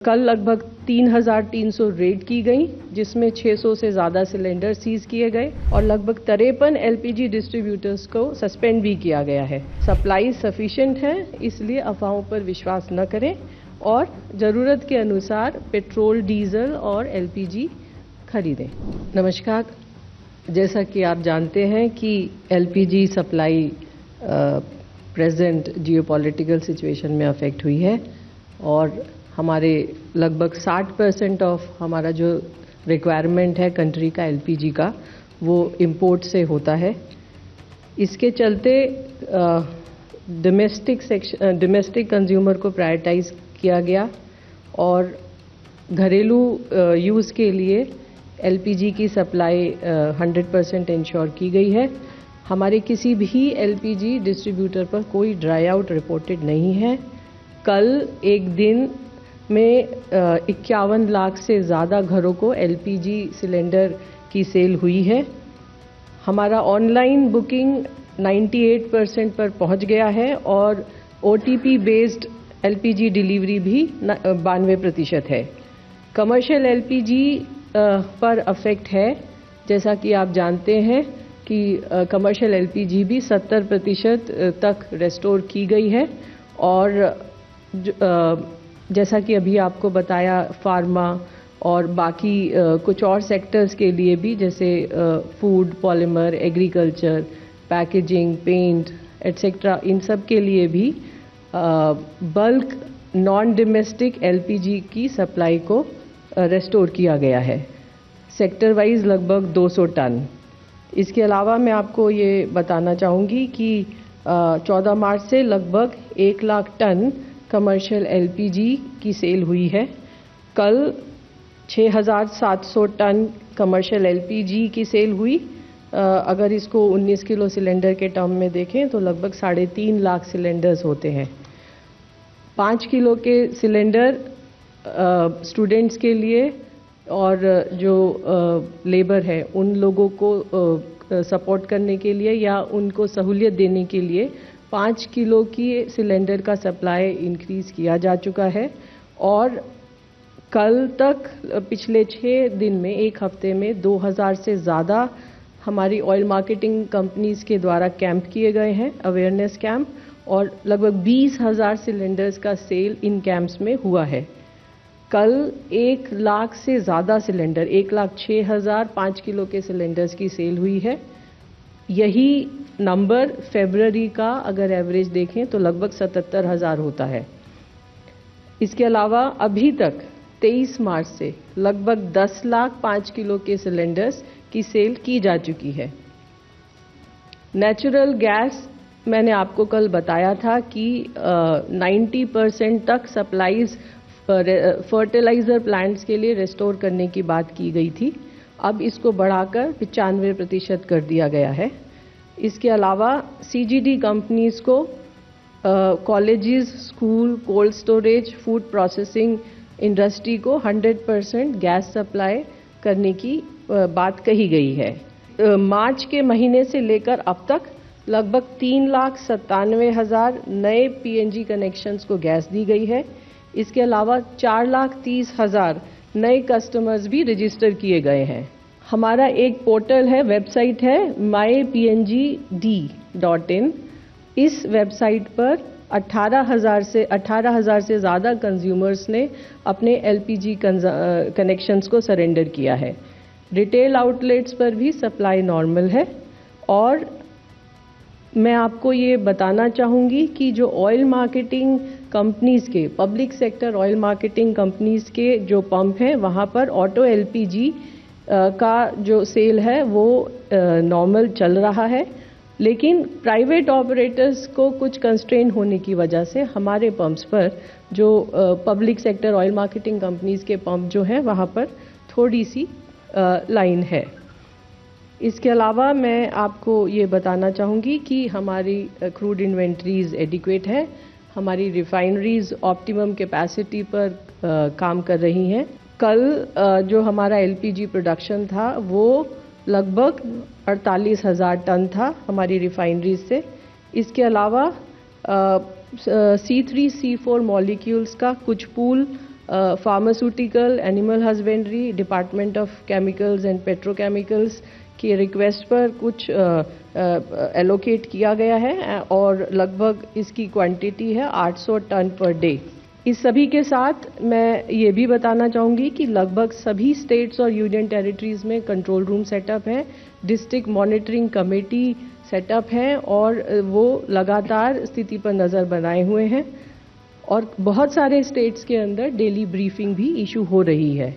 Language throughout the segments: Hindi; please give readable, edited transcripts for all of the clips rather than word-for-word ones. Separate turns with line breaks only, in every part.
कल लगभग 3,300 रेड की गई, जिसमें 600 से ज़्यादा सिलेंडर सीज किए गए और लगभग 53 एलपीजी डिस्ट्रीब्यूटर्स को सस्पेंड भी किया गया है। सप्लाई सफिशिएंट है, इसलिए अफवाहों पर विश्वास न करें और ज़रूरत के अनुसार पेट्रोल, डीजल और एलपीजी खरीदें। नमस्कार। जैसा कि आप जानते हैं कि LPG supply present geopolitical situation में अफेक्ट हुई है और हमारे लगभग 60% ऑफ हमारा जो रिक्वायरमेंट है कंट्री का एलपीजी का, वो इंपोर्ट से होता है। इसके चलते डोमेस्टिक कंज्यूमर को प्रायोरिटाइज किया गया और घरेलू यूज़ के लिए एलपीजी की सप्लाई 100% इंश्योर की गई है। हमारे किसी भी एलपीजी डिस्ट्रीब्यूटर पर कोई ड्राई आउट रिपोर्टेड नहीं है। कल एक दिन में 51 लाख से ज़्यादा घरों को एलपीजी सिलेंडर की सेल हुई है। हमारा ऑनलाइन बुकिंग 98% पर पहुंच गया है और ओटीपी बेस्ड एलपीजी डिलीवरी भी 92% है। कमर्शियल एलपीजी पर अफेक्ट है, जैसा कि आप जानते हैं कि कमर्शियल एलपीजी भी 70% तक रेस्टोर की गई है और जैसा कि अभी आपको बताया, फार्मा और बाकी कुछ और सेक्टर्स के लिए भी, जैसे food, polymer, agriculture, packaging, paint et cetera, इन सब के लिए भी बल्क नॉन डोमेस्टिक एलपीजी की सप्लाई को रेस्टोर किया गया है, सेक्टर वाइज लगभग 200 टन। इसके अलावा मैं आपको ये बताना चाहूँगी कि 14 मार्च से लगभग 1 लाख टन कमर्शियल एलपीजी की सेल हुई है। कल 6,700 टन कमर्शियल एलपीजी की सेल हुई। अगर इसको 19 किलो सिलेंडर के टर्म में देखें तो लगभग 3.5 लाख सिलेंडर्स होते हैं। 5 किलो के सिलेंडर स्टूडेंट्स के लिए और जो लेबर है उन लोगों को सपोर्ट करने के लिए या उनको सहूलियत देने के लिए 5 किलो की सिलेंडर का सप्लाई इंक्रीज़ किया जा चुका है और कल तक पिछले 6 दिन में, एक हफ्ते में 2000 से ज़्यादा हमारी ऑयल मार्केटिंग कंपनीज़ के द्वारा कैंप किए गए हैं, अवेयरनेस कैंप, और लगभग 20,000 सिलेंडर्स का सेल इन कैंप्स में हुआ है। कल 1 लाख से ज़्यादा सिलेंडर, 1,06,000 5 किलो के सिलेंडर्स की सेल हुई है। यही नंबर फरवरी का अगर एवरेज देखें तो लगभग 77,000 होता है। इसके अलावा अभी तक 23 मार्च से लगभग 10 लाख 5 किलो के सिलेंडर्स की सेल की जा चुकी है। नेचुरल गैस, मैंने आपको कल बताया था कि 90% तक सप्लाईज फर्टिलाइज़र प्लांट्स के लिए रिस्टोर करने की बात की गई थी। अब इसको बढ़ाकर 95% कर दिया गया है। इसके अलावा सीजीडी कंपनीज़ को colleges, school, cold storage, food processing industry को 100% गैस सप्लाई करने की बात कही गई है। मार्च के महीने से लेकर अब तक लगभग 3,97,000 नए पीएनजी कनेक्शंस को गैस दी गई है। इसके अलावा 4,30,000 नए कस्टमर्स भी रजिस्टर किए गए हैं। हमारा एक पोर्टल है, वेबसाइट है mypngd.in। इस वेबसाइट पर 18,000 से ज़्यादा कंज्यूमर्स ने अपने एलपीजी कनेक्शंस को सरेंडर किया है। रिटेल आउटलेट्स पर भी सप्लाई नॉर्मल है और मैं आपको ये बताना चाहूँगी कि जो ऑयल मार्केटिंग कंपनीज़ के, public sector oil marketing companies के जो पंप हैं, वहाँ पर ऑटो एलपीजी का जो सेल है वो नॉर्मल चल रहा है, लेकिन प्राइवेट ऑपरेटर्स को कुछ कंस्ट्रेन होने की वजह से हमारे पंप्स पर, जो public sector oil marketing companies के पंप जो हैं, वहाँ पर थोड़ी सी लाइन है। इसके अलावा मैं आपको ये बताना चाहूँगी कि हमारी क्रूड इन्वेंट्रीज एडिक्वेट है। हमारी रिफाइनरीज ऑप्टिमम कैपेसिटी पर काम कर रही हैं। कल जो हमारा एलपीजी प्रोडक्शन था वो लगभग 48,000 टन था हमारी रिफाइनरीज से। इसके अलावा C3 C4 मॉलिक्यूल्स का कुछ pool pharmaceutical, animal husbandry, department of chemicals and petrochemicals की रिक्वेस्ट पर कुछ एलोकेट किया गया है और लगभग इसकी क्वांटिटी है 800 टन पर डे। इस सभी के साथ मैं ये भी बताना चाहूँगी कि लगभग सभी स्टेट्स और यूनियन टेरिटरीज में कंट्रोल रूम सेटअप है, डिस्ट्रिक्ट मॉनिटरिंग कमेटी सेटअप है और वो लगातार स्थिति पर नज़र बनाए हुए हैं और बहुत सारे स्टेट्स के अंदर डेली ब्रीफिंग भी इशू हो रही है।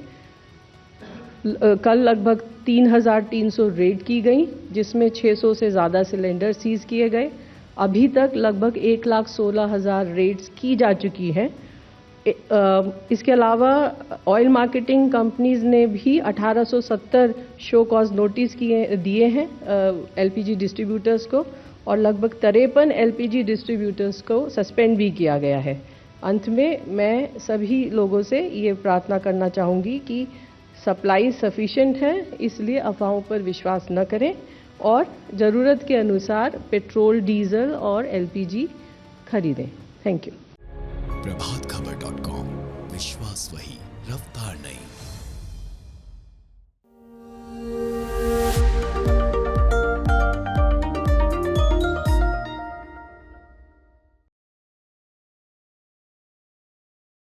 कल लगभग 3,300 रेड की गई, जिसमें 600 से ज़्यादा सिलेंडर सीज किए गए। अभी तक लगभग 1,16,000 रेड्स की जा चुकी हैं। इसके अलावा ऑयल मार्केटिंग कंपनीज ने भी 1870 शो कॉज नोटिस दिए हैं एलपीजी डिस्ट्रीब्यूटर्स को और लगभग 53 एलपीजी डिस्ट्रीब्यूटर्स को सस्पेंड भी किया गया है। अंत में मैं सभी लोगों से ये प्रार्थना करना चाहूँगी कि सप्लाई सफिशिएंट है, इसलिए अफवाहों पर विश्वास न करें और ज़रूरत के अनुसार पेट्रोल, डीजल और एलपीजी खरीदें। Thank you.
प्रभातखबर.com, विश्वास वही, रफ्तार नहीं।